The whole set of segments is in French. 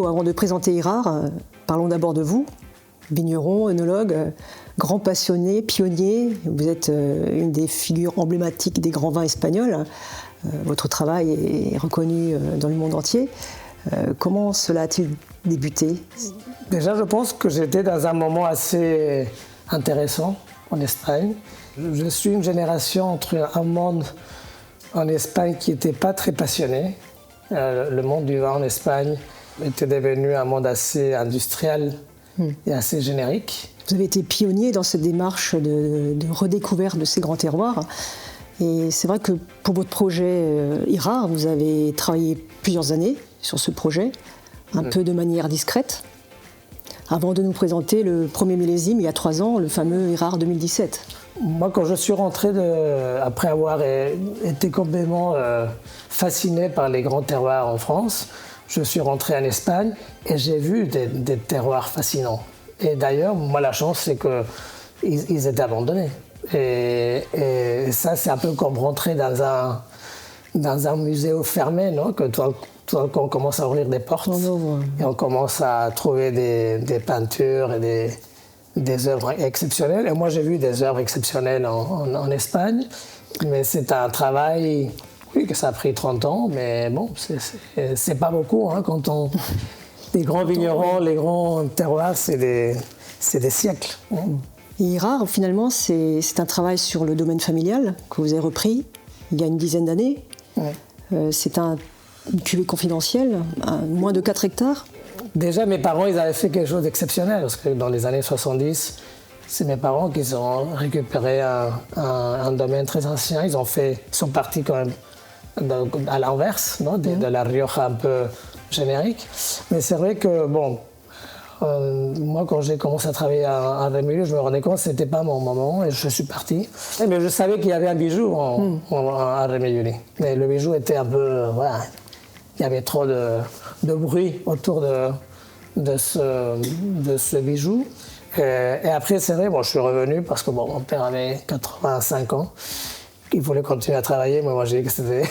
Bordeaux. Avant de présenter Irard, parlons d'abord de vous, vigneron, œnologue, grand passionné, pionnier. Vous êtes une des figures emblématiques des grands vins espagnols. Votre travail est reconnu dans le monde entier. Comment cela a-t-il débuté? Déjà, je pense que j'étais dans un moment assez intéressant en Espagne. Je suis une génération entre un monde en Espagne qui n'était pas très passionné. Le monde du vin en Espagne était devenu un monde assez industriel et assez générique. Vous avez été pionnier dans cette démarche de redécouverte de ces grands terroirs. Et c'est vrai que pour votre projet Irard, vous avez travaillé plusieurs années sur ce projet, un peu de manière discrète, avant de nous présenter le premier millésime, il y a 3 ans, le fameux Irard 2017. Moi, quand je suis rentré, après avoir été complètement fasciné par les grands terroirs en France, je suis rentré en Espagne et j'ai vu des terroirs fascinants. Et d'ailleurs, moi, la chance, c'est qu'ils étaient abandonnés. Et ça, c'est un peu comme rentrer dans un musée fermé, non? Que tout d'un coup, on commence à ouvrir des portes et on commence à trouver des peintures et des œuvres exceptionnelles. Et moi, j'ai vu des œuvres exceptionnelles en Espagne, mais c'est un travail, oui, que ça a pris 30 ans, mais bon, c'est pas beaucoup, hein, quand les grands vignerons, les grands terroirs, c'est des siècles. Et Irard, finalement, c'est un travail sur le domaine familial que vous avez repris il y a une dizaine d'années. C'est une cuvée confidentielle, moins de 4 hectares. Déjà, mes parents, ils avaient fait quelque chose d'exceptionnel, parce que dans les années 70, c'est mes parents qui ont récupéré un domaine très ancien. Ils sont partis quand même à l'inverse, non, de la Rioja un peu générique. Mais c'est vrai que, bon, moi, quand j'ai commencé à travailler à Rémilly, je me rendais compte que ce n'était pas mon moment et je suis parti. Mais je savais qu'il y avait un bijou à Rémilly. Mais le bijou était un peu... Voilà, il y avait trop de bruit autour de ce bijou. Et après, c'est vrai, bon, je suis revenu parce que bon, mon père avait 85 ans. Il voulait continuer à travailler, mais moi j'ai dit que c'était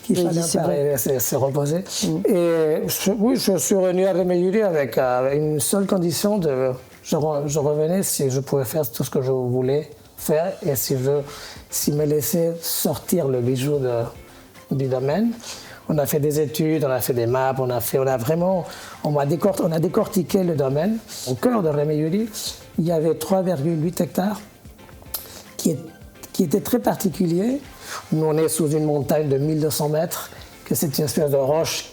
qu'il fallait se reposer. Et je suis revenu à Rémilly avec une seule condition, je revenais si je pouvais faire tout ce que je voulais faire et si me laissait sortir le bijou du domaine. On a fait des études, on a fait des maps, on a décortiqué le domaine. Au cœur de Rémilly, il y avait 3,8 hectares qui était très particulier. Nous, on est sous une montagne de 1200 mètres, que c'est une espèce de roche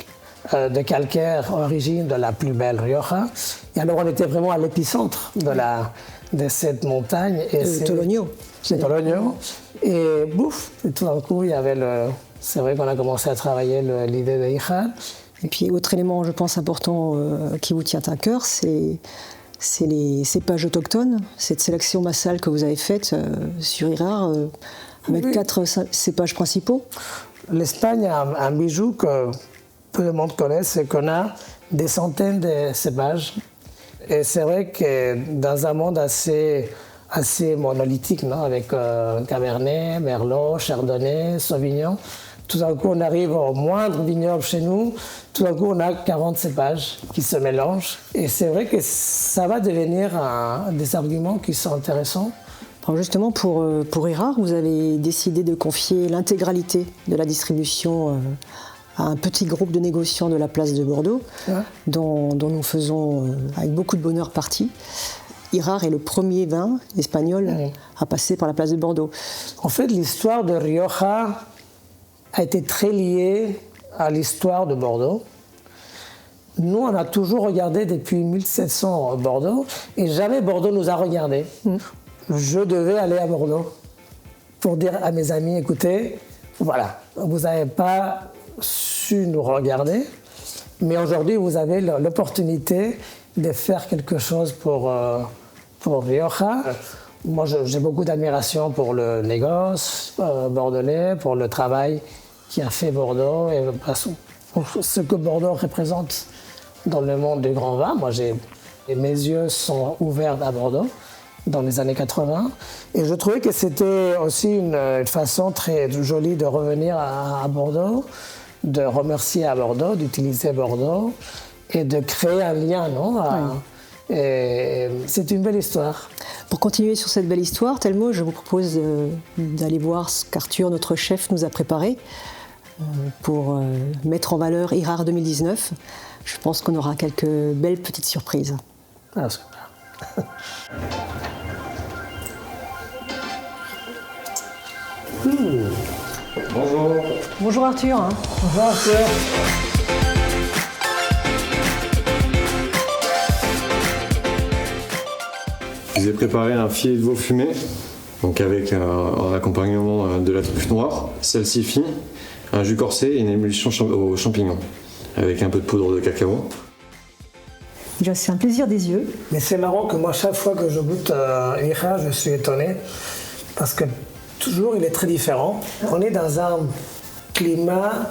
de calcaire, origine de la plus belle Rioja. Et alors, on était vraiment à l'épicentre de cette montagne. Tologno. C'est Tologno. Et bouf, et tout d'un coup, il y avait c'est vrai qu'on a commencé à travailler l'idée de Irard. Et puis, autre élément, je pense, important qui vous tient à cœur, c'est les cépages autochtones, cette sélection massale que vous avez faite sur Irard, avec 4 cépages principaux. L'Espagne a un bijou que peu de monde connaît, c'est qu'on a des centaines de cépages. Et c'est vrai que dans un monde assez monolithique, non, avec Cabernet, Merlot, Chardonnay, Sauvignon, tout d'un coup on arrive au moindre vignoble chez nous, tout d'un coup on a 40 cépages qui se mélangent. Et c'est vrai que ça va devenir des arguments qui sont intéressants. Alors justement, pour Irard, vous avez décidé de confier l'intégralité de la distribution à un petit groupe de négociants de la place de Bordeaux, dont nous faisons avec beaucoup de bonheur partie. Irard est le premier vin espagnol à passer par la place de Bordeaux. En fait, l'histoire de Rioja a été très liée à l'histoire de Bordeaux. Nous, on a toujours regardé depuis 1700 Bordeaux et jamais Bordeaux nous a regardés. Je devais aller à Bordeaux pour dire à mes amis, écoutez, voilà, vous n'avez pas su nous regarder, mais aujourd'hui, vous avez l'opportunité de faire quelque chose pour Rioja. Moi, j'ai beaucoup d'admiration pour le négoce bordelais, pour le travail qui a fait Bordeaux et pour ce que Bordeaux représente dans le monde du grand vin. Moi, mes yeux sont ouverts à Bordeaux dans les années 80 et je trouvais que c'était aussi une façon très jolie de revenir à Bordeaux, de remercier à Bordeaux, d'utiliser Bordeaux et de créer un lien, non? Et c'est une belle histoire. Pour continuer sur cette belle histoire, Telmo, je vous propose d'aller voir ce qu'Arthur, notre chef, nous a préparé pour mettre en valeur IRAR 2019. Je pense qu'on aura quelques belles petites surprises. Ah, super. Bonjour. Bonjour Arthur. Bonjour Arthur. Je vous ai préparé un filet de veau fumé, donc avec un accompagnement de la truffe noire, salsifis, un jus corsé et une émulsion aux champignons, avec un peu de poudre de cacao. Déjà, c'est un plaisir des yeux. Mais c'est marrant que moi, chaque fois que je goûte IRAR, je suis étonné parce que toujours il est très différent. On est dans un climat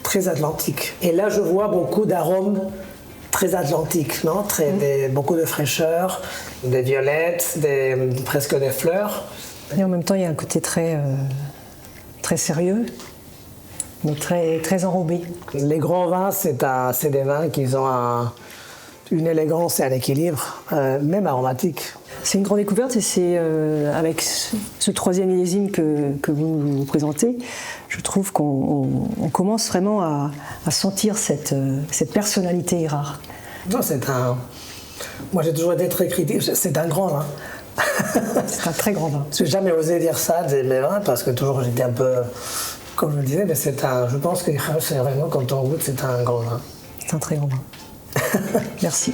très atlantique. Et là, je vois beaucoup d'arômes très atlantiques, non? Beaucoup de fraîcheur, des violettes, presque des fleurs. Et en même temps, il y a un côté très sérieux, mais très enrobé. Les grands vins, c'est des vins qui ont une élégance et un équilibre, même aromatique. C'est une grande découverte et c'est avec ce troisième millésime que vous nous présentez, je trouve qu'on commence vraiment à sentir cette personnalité IRAR. Non, moi j'ai toujours été très critique, c'est un grand vin. C'est un très grand vin. Je n'ai jamais osé dire ça de mes vins parce que toujours j'étais un peu, comme je le disais, mais je pense que c'est vraiment, quand on goûte, c'est un grand vin. C'est un très grand vin. Merci.